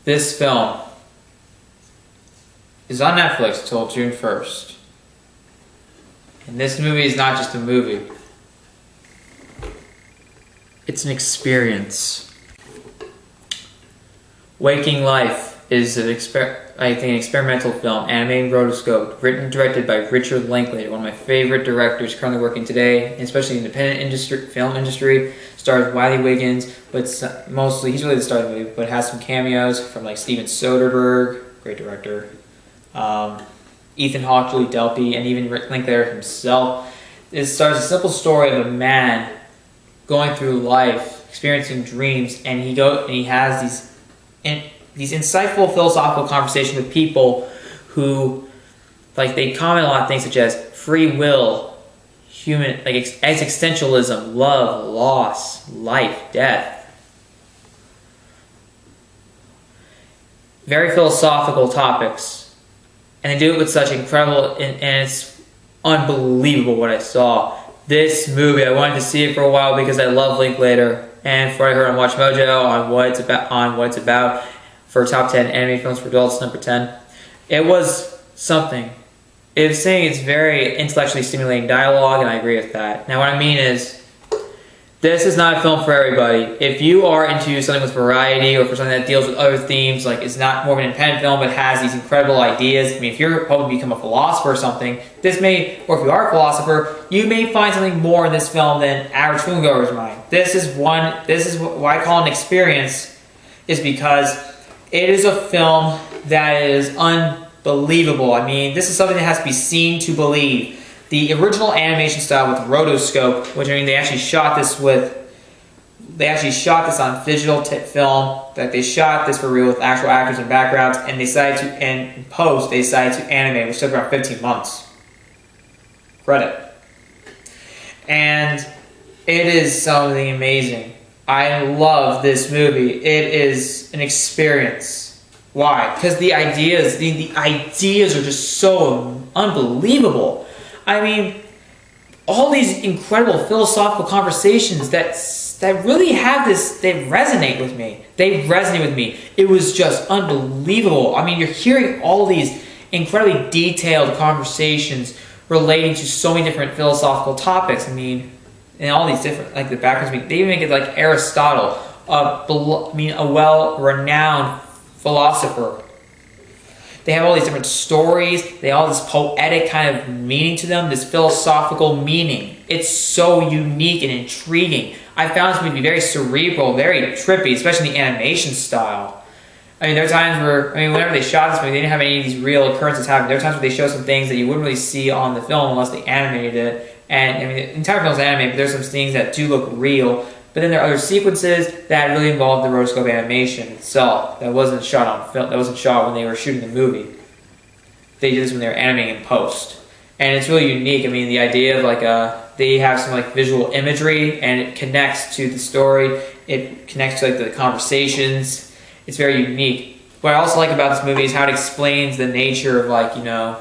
This film is on Netflix until June 1st. And this movie is not just a movie. It's an experience. Waking Life is an experimental film, animated rotoscope, written and directed by Richard Linklater, one of my favorite directors currently working today, especially in the independent film industry. Stars Wiley Wiggins, but mostly he's really the star of the movie, but has some cameos from like Steven Soderbergh, great director, Ethan Hawke, Julie Delpy, and even Linklater himself. It stars a simple story of a man going through life, experiencing dreams, and he has these insightful philosophical conversations with people who, like, they comment a lot of things such as free will, human, like existentialism, love, loss, life, death. Very philosophical topics, and they do it with such incredible, and it's unbelievable what I saw. This movie, I wanted to see it for a while because I love Linklater, and before I heard on Watch Mojo on what it's about for top 10 anime films for adults, number 10, it was something. It was saying it's very intellectually stimulating dialogue, and I agree with that. Now, what I mean is, this is not a film for everybody. If you are into something with variety, or for something that deals with other themes, like it's not more of an independent film, but has these incredible ideas. I mean, if you're hoping to become a philosopher or something, this may, or if you are a philosopher, you may find something more in this film than average filmgoers might. This is why I call it an experience, is because it is a film that is unbelievable. I mean, this is something that has to be seen to believe. The original animation style with rotoscope, which, I mean, they actually shot this on digital film. That they shot this for real with actual actors and backgrounds, and they decided to, and in post, they decided to animate, which took around 15 months. Credit. And it is something amazing. I love this movie. It is an experience. Why? Because the ideas are just so unbelievable. I mean, all these incredible philosophical conversations that really have this, they resonate with me. It was just unbelievable. I mean, you're hearing all these incredibly detailed conversations relating to so many different philosophical topics. I mean, and all these different, like the backgrounds, they even make it like Aristotle, a well-renowned philosopher. They have all these different stories. They have all this poetic kind of meaning to them, this philosophical meaning. It's so unique and intriguing. I found this movie to be very cerebral, very trippy, especially in the animation style. I mean, there are times where, I mean, whenever they shot this movie, they didn't have any of these real occurrences happen. There are times where they show some things that you wouldn't really see on the film unless they animated it. And, I mean, the entire film is animated, but there's some things that do look real. But then there are other sequences that really involve the rotoscope animation itself that wasn't shot on film, that wasn't shot when they were shooting the movie. They did this when they were animating in post. And it's really unique. I mean, the idea of like they have some like visual imagery, and it connects to the story. It connects to like the conversations. It's very unique. What I also like about this movie is how it explains the nature of, like, you know,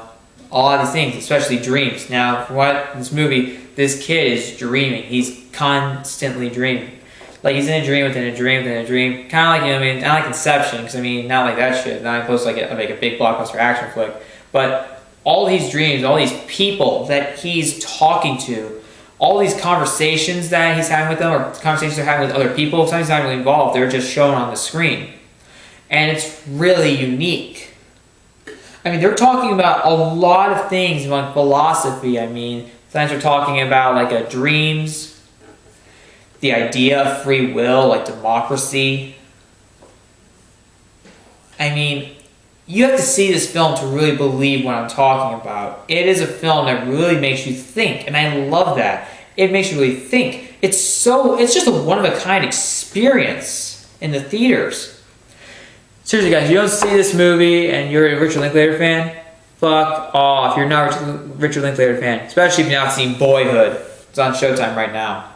all of these things, especially dreams. Now, for what in this movie, this kid is dreaming. He's constantly dreaming. Like, he's in a dream within a dream within a dream. Kind of like, you know, I mean, not like Inception, because I mean, not like that shit. Not close to like a big blockbuster action flick. But all these dreams, all these people that he's talking to, all these conversations that he's having with them, or conversations they're having with other people, sometimes not really involved. They're just shown on the screen. And it's really unique. I mean, they're talking about a lot of things like philosophy. I mean, sometimes they're talking about like dreams, the idea of free will, like democracy. I mean, you have to see this film to really believe what I'm talking about. It is a film that really makes you think, and I love that. It makes you really think. It's just a one-of-a-kind experience in the theaters. Seriously, guys, you don't see this movie and you're a Richard Linklater fan, fuck off. You're not a Richard Linklater fan, especially if you've not seen Boyhood. It's on Showtime right now.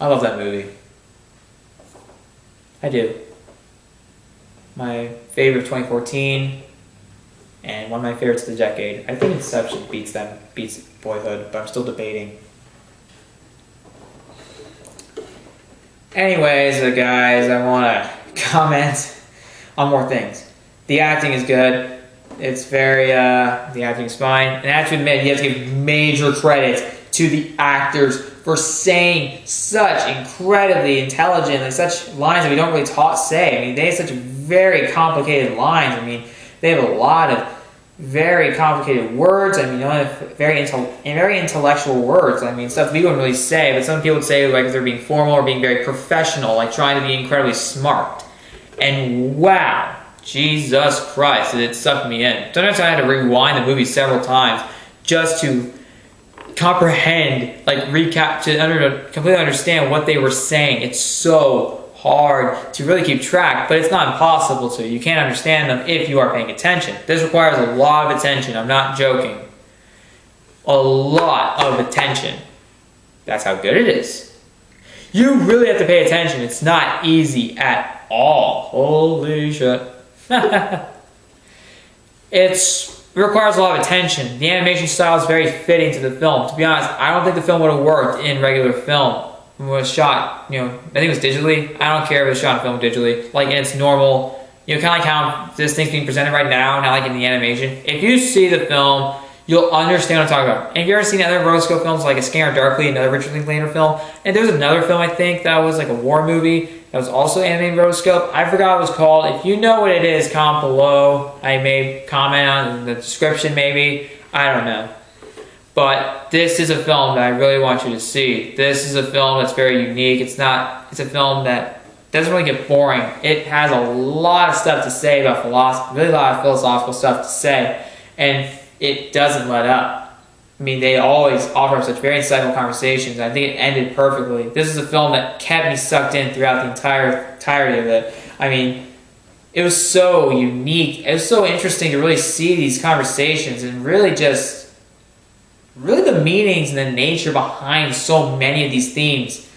I love that movie. I do. My favorite of 2014, and one of my favorites of the decade. I think Inception beats Boyhood, but I'm still debating. Anyways, guys, I want to comment on more things. The acting is good. It's very, the acting is fine. And I have to admit, you have to give major credit to the actors for saying such incredibly intelligent, like such lines that we don't really say. I mean, they have such very complicated lines. I mean, they have a lot of very complicated words. I mean, you know, very intellectual words. I mean, stuff we wouldn't really say, but some people would say like if they're being formal or being very professional, like trying to be incredibly smart. And wow, Jesus Christ, it sucked me in. Sometimes I had to rewind the movie several times just to comprehend, like recap, to completely understand what they were saying. It's so hard to really keep track, but it's not impossible to. You can't understand them if you are paying attention. This requires a lot of attention. I'm not joking. A lot of attention. That's how good it is. You really have to pay attention. It's not easy at all. Holy shit. It requires a lot of attention. The animation style is very fitting to the film. To be honest, I don't think the film would have worked in regular film. It was shot, you know, I think it was digitally. I don't care if it was shot in film digitally. Like in its normal, you know, kind of like how this thing's being presented right now, not like in the animation. If you see the film, you'll understand what I'm talking about. And if you've ever seen other rotoscope films, like A Scanner Darkly, another Richard Linklater film, and there was another film, I think, that was like a war movie that was also animated rotoscope. I forgot what it was called. If you know what it is, comment below. I may comment on in the description, maybe. I don't know. But this is a film that I really want you to see. This is a film that's very unique. It's a film that doesn't really get boring. It has a lot of stuff to say about philosophy, really a lot of philosophical stuff to say, and it doesn't let up. I mean, they always offer such very insightful conversations. I think it ended perfectly. This is a film that kept me sucked in throughout the entirety of it. I mean, it was so unique. It was so interesting to really see these conversations and really just the meanings and the nature behind so many of these themes.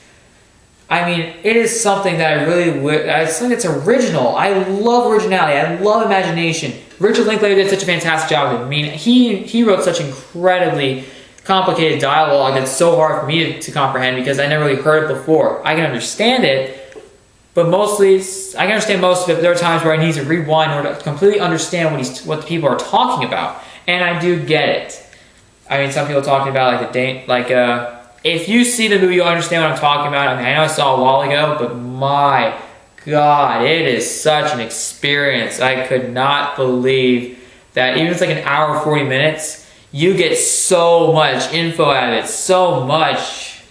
I mean, it is something that I think it's original. I love originality. I love imagination. Richard Linklater did such a fantastic job with it. I mean, he wrote such incredibly complicated dialogue that's so hard for me to comprehend because I never really heard it before. I can understand it, but mostly, I can understand most of it, but there are times where I need to rewind in order to completely understand what the people are talking about. And I do get it. I mean, some people talking about if you see the movie, you'll understand what I'm talking about. I mean, I know I saw it a while ago, but my God, it is such an experience. I could not believe that even if it's like an hour, 40 minutes, you get so much info out of it, so much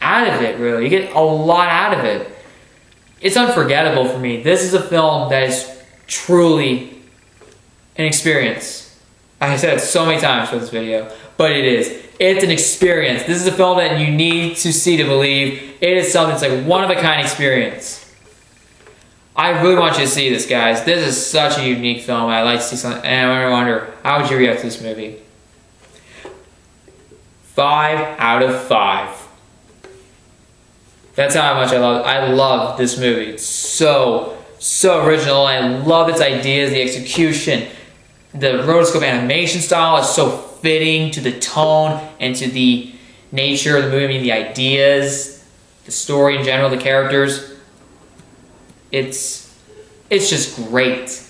out of it, really. You get a lot out of it. It's unforgettable for me. This is a film that is truly an experience. I said it so many times for this video, but it is. It's an experience. This is a film that you need to see to believe. It is something that's like one-of-a-kind experience. I really want you to see this, guys. This is such a unique film. I'd like to see something, and I wonder, how would you react to this movie? 5 out of 5. That's how much I love it. I love this movie. It's so original. I love its ideas, the execution. The rotoscope animation style is so fitting to the tone and to the nature of the movie. I mean, the ideas, the story in general, the characters. It's just great.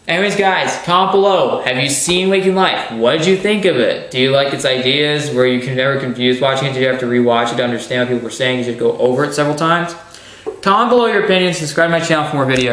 Anyways, guys, comment below. Have you seen Waking Life? What did you think of it? Do you like its ideas? Were you never confused watching it? Did you have to rewatch it to understand what people were saying? Did you go over it several times? Comment below your opinions. Subscribe to my channel for more videos.